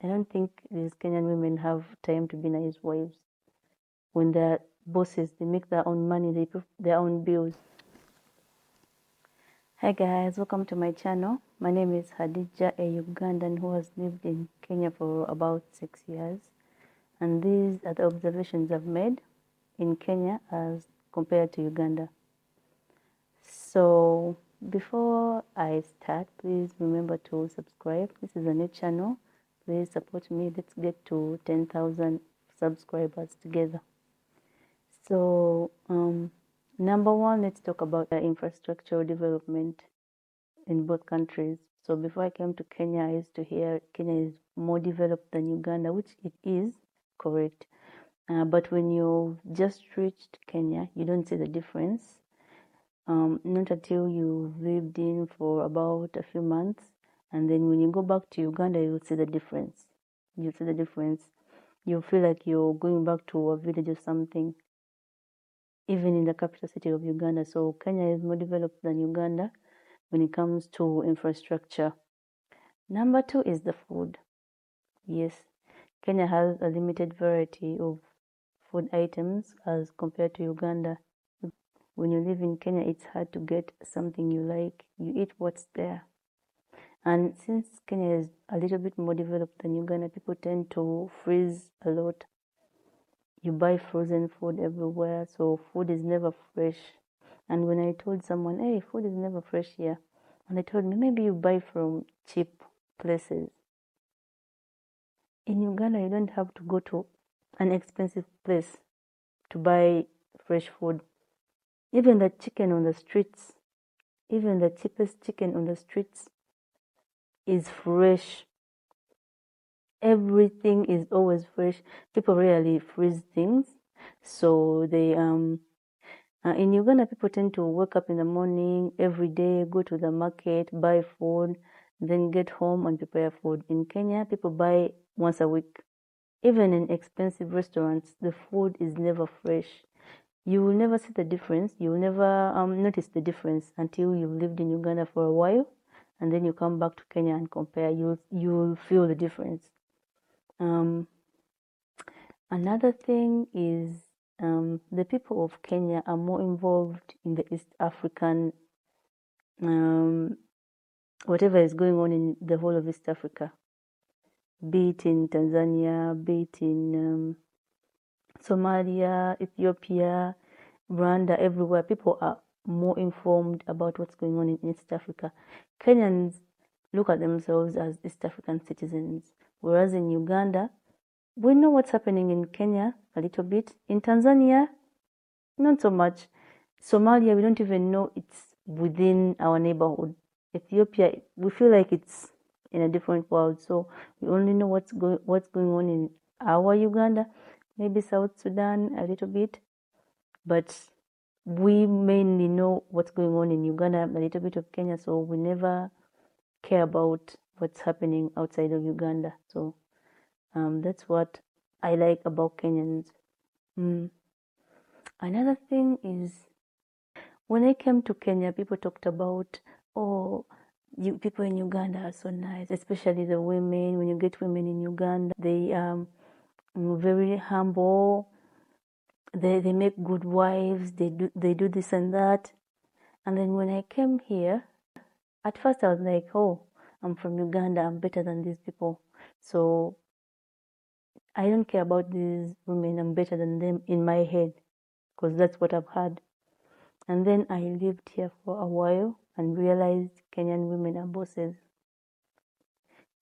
I don't think these Kenyan women have time to be nice wives. When they're bosses, they make their own money, they pay their own bills. Hi guys, welcome to my channel. My name is Hadija, a Ugandan who has lived in Kenya for about 6 years. And these are the observations I've made in Kenya as compared to Uganda. So before I start, please remember to subscribe. This is a new channel. Please support me. Let's get to 10,000 subscribers together. So number one, let's talk about the infrastructural development in both countries. So before I came to Kenya, I used to hear Kenya is more developed than Uganda, which it is correct. But when you just reached Kenya, you don't see the difference. Not until you've lived in for about a few months, and then when you go back to Uganda, you'll see the difference. You'll see the difference. You'll feel like you're going back to a village or something, even in the capital city of Uganda. So Kenya is more developed than Uganda when it comes to infrastructure. Number two is the food. Yes, Kenya has a limited variety of food items as compared to Uganda. When you live in Kenya, it's hard to get something you like. You eat what's there. And since Kenya is a little bit more developed than Uganda, people tend to freeze a lot. You buy frozen food everywhere, so food is never fresh. And when I told someone, hey, food is never fresh here, and they told me, maybe you buy from cheap places. In Uganda, you don't have to go to an expensive place to buy fresh food. Even the chicken on the streets, even the cheapest chicken on the streets is fresh. Everything is always fresh. People rarely freeze things. So they in Uganda, people tend to wake up in the morning every day, go to the market, buy food, then get home and prepare food. In Kenya, people buy once a week. Even in expensive restaurants, the food is never fresh. You will never see the difference. You will never notice the difference until you've lived in Uganda for a while, and then you come back to Kenya and compare. You'll feel the difference. Another thing is the people of Kenya are more involved in the East African, whatever is going on in the whole of East Africa, be it in Tanzania, be it in Somalia, Ethiopia, Rwanda, everywhere. People are more informed about what's going on in East Africa. Kenyans look at themselves as East African citizens, whereas in Uganda, we know what's happening in Kenya a little bit. In Tanzania, not so much. Somalia, we don't even know it's within our neighborhood. Ethiopia, we feel like it's in a different world. So we only know what's going on in our Uganda, maybe South Sudan a little bit, but we mainly know what's going on in Uganda, a little bit of Kenya. So we never care about what's happening outside of Uganda. So that's what I like about Kenyans. Another thing is, when I came to Kenya, people talked about, oh, people in Uganda are so nice, especially the women. When you get women in Uganda, they are very humble. They make good wives. They do this and that. And then when I came here, at first I was like, oh, I'm from Uganda. I'm better than these people. So I don't care about these women. I'm better than them in my head, because that's what I've had. And then I lived here for a while and realized Kenyan women are bosses.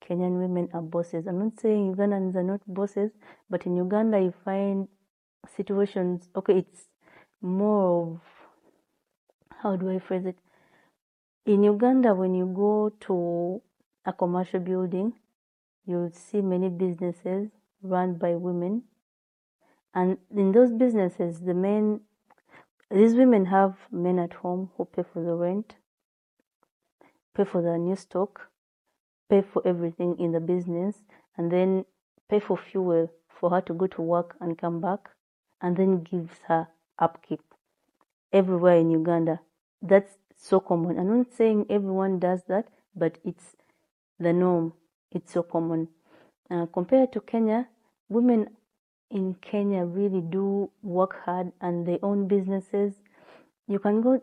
Kenyan women are bosses. I'm not saying Ugandans are not bosses, but in Uganda you find situations, okay, it's more of, how do I phrase it? In Uganda, when you go to a commercial building, you'll see many businesses run by women. And in those businesses, these women have men at home who pay for the rent, pay for the new stock, pay for everything in the business, and then pay for fuel for her to go to work and come back, and then gives her upkeep everywhere in Uganda. That's so common. I'm not saying everyone does that, but it's the norm. It's so common. Compared to Kenya, women in Kenya really do work hard and they own businesses. You can go,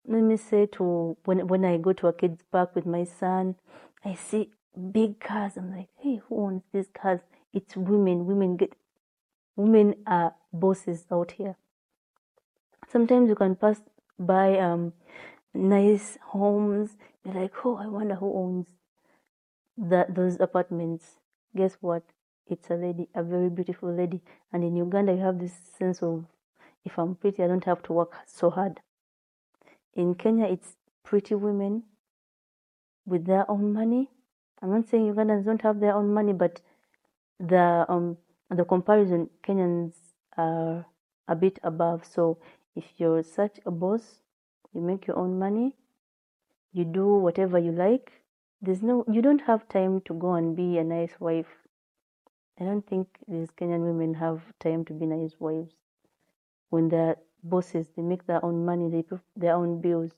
let me say, to when I go to a kids park with my son, I see big cars. I'm like, hey, who owns these cars? It's women. Women are bosses out here. Sometimes you can pass by nice homes. You're like, oh, I wonder who owns those apartments. Guess what? It's a lady, a very beautiful lady. And in Uganda, you have this sense of, if I'm pretty, I don't have to work so hard. In Kenya, it's pretty women with their own money. I'm not saying Ugandans don't have their own money, but the comparison, Kenyans are a bit above. So if you're such a boss, you make your own money, you do whatever you like. You don't have time to go and be a nice wife. I don't think these Kenyan women have time to be nice wives. When they're bosses, they make their own money, they pay their own bills.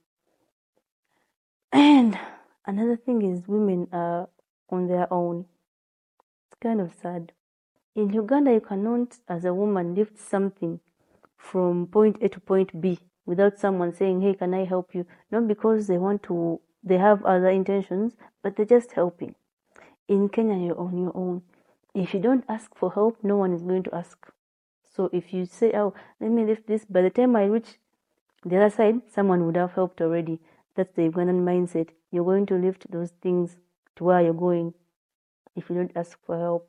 And another thing is women are on their own. It's kind of sad. In Uganda, you cannot, as a woman, lift something from point A to point B without someone saying, hey, can I help you? Not because they have other intentions, but they're just helping. In Kenya, you're on your own. If you don't ask for help, no one is going to ask. So if you say, oh, let me lift this, by the time I reach the other side, someone would have helped already. That's the Ugandan mindset. You're going to lift those things to where you're going if you don't ask for help.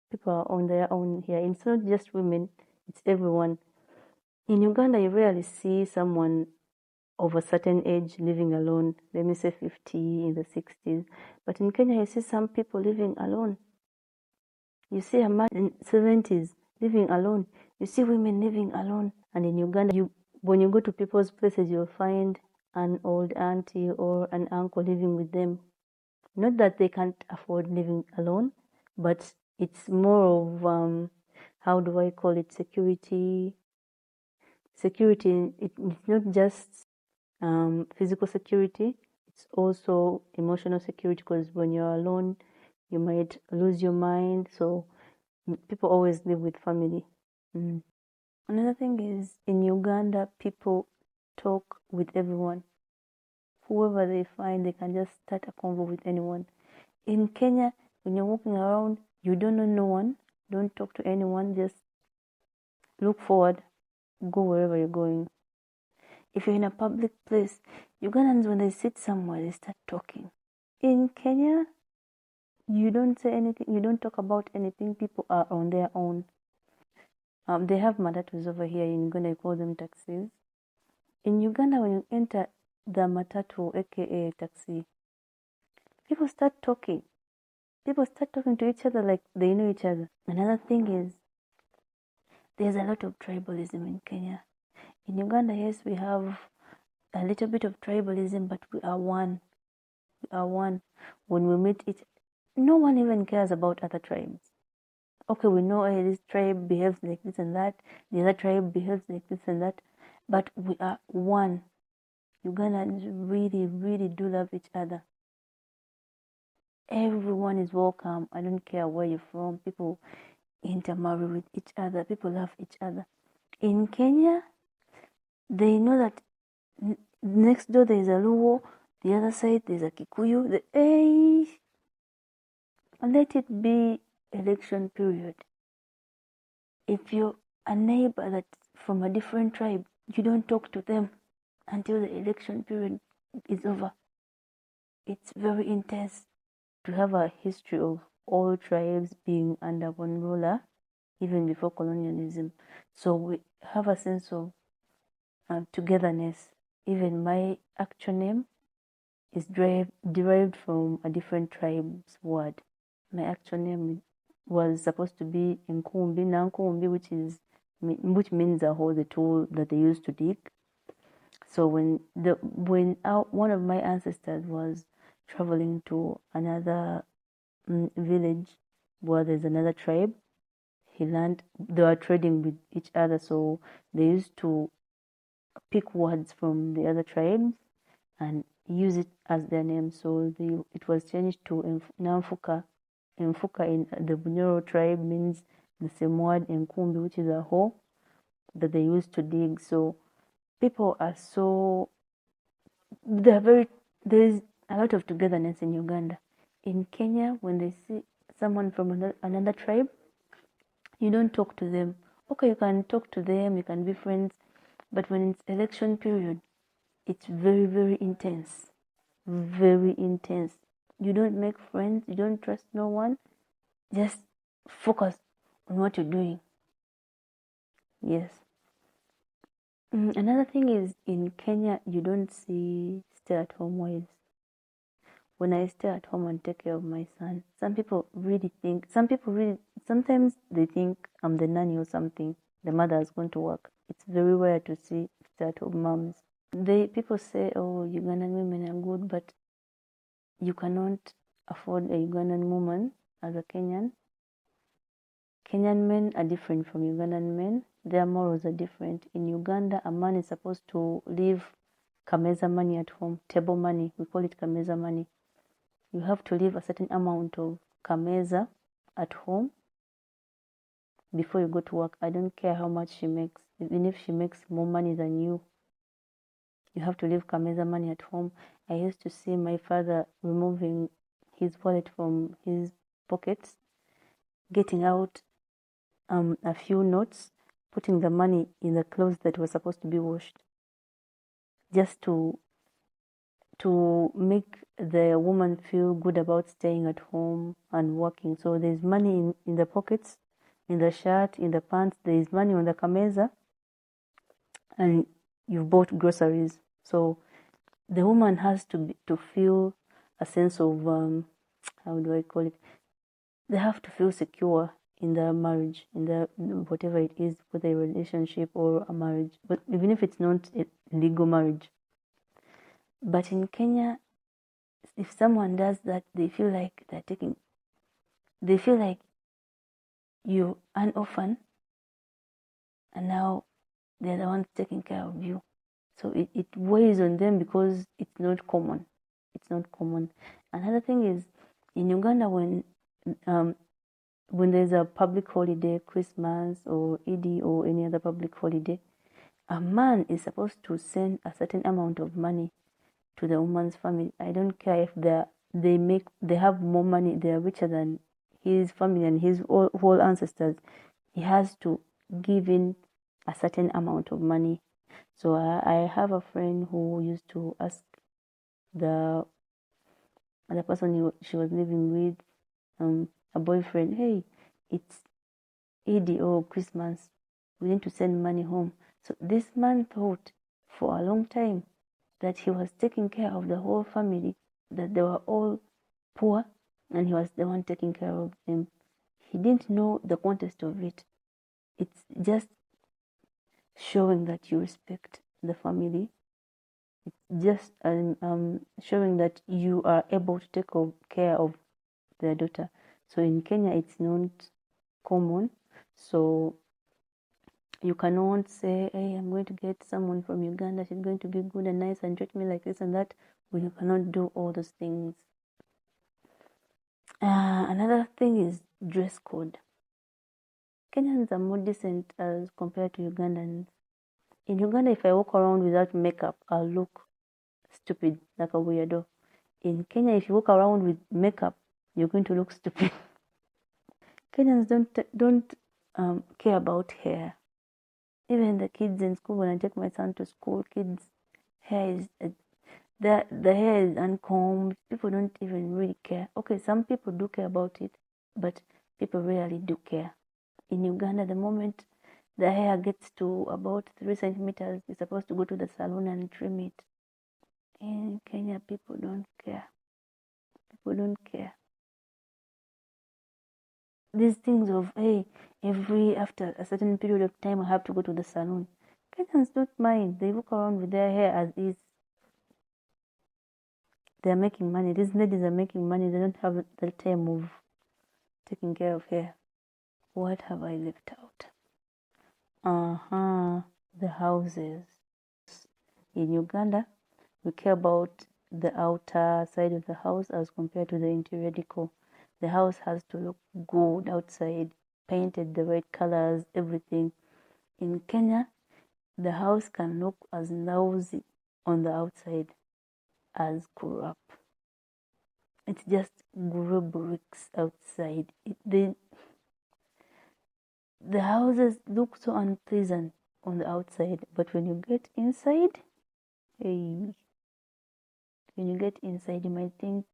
People are on their own here. It's not just women, it's everyone. In Uganda, you rarely see someone of a certain age living alone. Let me say 50, in the 60s. But in Kenya, you see some people living alone. You see a man in 70s living alone. You see women living alone. And in Uganda, when you go to people's places, you'll find an old auntie or an uncle living with them. Not that they can't afford living alone, but it's more of, how do I call it, security. Security, it's not just physical security, it's also emotional security, because when you're alone, you might lose your mind. So people always live with family. Another thing is, in Uganda, people talk with everyone. Whoever they find, they can just start a convo with anyone. In Kenya, when you're walking around, you don't know no one, don't talk to anyone, just look forward, go wherever you're going. If you're in a public place, Ugandans, when they sit somewhere, they start talking. In Kenya, you don't say anything, you don't talk about anything, people are on their own. They have matatus over here in Uganda, you call them taxis. In Uganda, when you enter the matatu, aka taxi, people start talking. People start talking to each other like they know each other. Another thing is, there's a lot of tribalism in Kenya. In Uganda, yes, we have a little bit of tribalism, but we are one. We are one. When we meet it, no one even cares about other tribes. Okay, we know, hey, this tribe behaves like this and that, the other tribe behaves like this and that, but we are one. Ugandans really, really do love each other. Everyone is welcome. I don't care where you're from. People intermarry with each other. People love each other. In Kenya, they know that next door there is a Luo, the other side there's a Kikuyu. Let it be election period. If you're a neighbor that's from a different tribe, you don't talk to them until the election period is over. It's very intense to have a history of all tribes being under one ruler, even before colonialism. So we have a sense of togetherness. Even my actual name is derived from a different tribe's word. My actual name was supposed to be Nkumbi, Nankumbi, which means a hole, the tool that they used to dig. So when one of my ancestors was traveling to another village where there's another tribe, he learned they were trading with each other, so they used to pick words from the other tribes and use it as their name. So it was changed to Namfuka, Enfuka in the Bunyoro tribe means the same word Enkumbi, which is a hole that they used to dig. So people are so, there's a lot of togetherness in Uganda. In Kenya, when they see someone from another tribe, you don't talk to them. Okay, you can talk to them, you can be friends, but when it's election period, it's very, very intense. Very intense. You don't make friends, you don't trust no one. Just focus on what you're doing. Yes. Another thing is in Kenya, you don't see stay-at-home wives. When I stay at home and take care of my son, sometimes they think I'm the nanny or something. The mother is going to work. It's very rare to see stay-at-home moms. People say, oh, Ugandan women are good, but you cannot afford a Ugandan woman as a Kenyan. Kenyan men are different from Ugandan men. Their morals are different. In Uganda, a man is supposed to leave kameza money at home, table money. We call it kameza money. You have to leave a certain amount of kameza at home before you go to work. I don't care how much she makes. Even if she makes more money than you, you have to leave kameza money at home. I used to see my father removing his wallet from his pockets, getting out a few notes, putting the money in the clothes that were supposed to be washed, just to make the woman feel good about staying at home and working. So there's money in the pockets, in the shirt, in the pants. There's money on the kameza, and you've bought groceries. So the woman has to feel a sense of how do I call it? They have to feel secure in the marriage, in the whatever it is, whether a relationship or a marriage, but even if it's not a legal marriage. But in Kenya, if someone does that, they feel like you're an orphan, and now they're the ones taking care of you. So it weighs on them because it's not common. It's not common. Another thing is, in Uganda, when there's a public holiday, Christmas or Eid or any other public holiday, a man is supposed to send a certain amount of money to the woman's family. I don't care if they have more money, they are richer than his family and his whole ancestors. He has to give in a certain amount of money. So I have a friend who used to ask the person she was living with, a boyfriend, hey, it's Eid or Christmas, we need to send money home. So this man thought for a long time that he was taking care of the whole family, that they were all poor, and he was the one taking care of them. He didn't know the context of it. It's just showing that you respect the family. It's just showing that you are able to take care of their daughter. So in Kenya, it's not common. So you cannot say, hey, I'm going to get someone from Uganda, she's going to be good and nice and treat me like this and that. Well, you cannot do all those things. Another thing is dress code. Kenyans are more decent as compared to Ugandans. In Uganda, if I walk around without makeup, I'll look stupid, like a weirdo. In Kenya, if you walk around with makeup, you're going to look stupid. Kenyans don't care about hair. Even the kids in school, when I take my son to school, kids' hair is the hair is uncombed. People don't even really care. Okay, some people do care about it, but people rarely do care. In Uganda, the moment the hair gets to about 3 centimeters, you're supposed to go to the salon and trim it. In Kenya, people don't care. People don't care. These things of, hey, after a certain period of time, I have to go to the salon. Kenyans don't mind. They walk around with their hair as is. They're making money. These ladies are making money. They don't have the time of taking care of hair. What have I left out? The houses. In Uganda, we care about the outer side of the house as compared to the interior decor. The house has to look good outside, painted the right colors, everything. In Kenya, the house can look as lousy on the outside as corrupt. It's just grey bricks outside. The houses look so unpleasant on the outside, but when you get inside, hey, when you get inside, you might think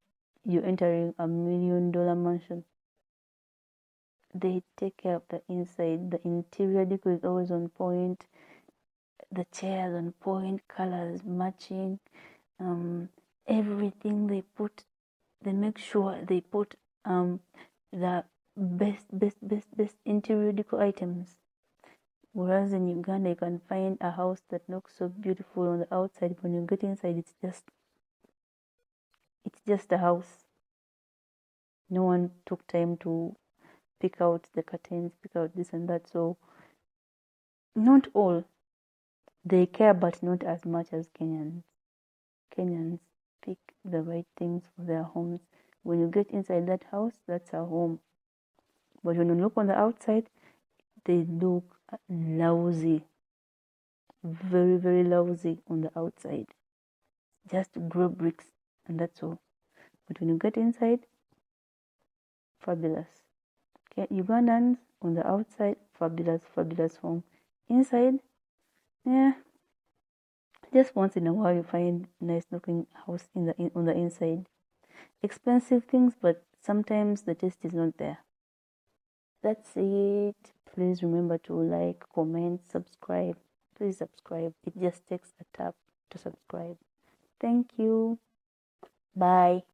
you're entering $1 million mansion. They take care of the inside. The interior decor is always on point. The chairs on point, colors matching. Everything they make sure they put the best interior decor items. Whereas in Uganda, you can find a house that looks so beautiful on the outside. When you get inside, it's just a house. No one took time to pick out the curtains, pick out this and that. So not all. They care, but not as much as Kenyans. Kenyans pick the right things for their homes. When you get inside that house, that's a home. But when you look on the outside, they look lousy. Very, very lousy on the outside. Just grey bricks, and that's all. But when you get inside, fabulous. Okay, Ugandans on the outside, fabulous home. Inside, yeah, just once in a while you find nice looking house on the inside. Expensive things, but sometimes the taste is not there. That's it. Please remember to like, comment, subscribe. Please subscribe. It just takes a tap to subscribe. Thank you. Bye.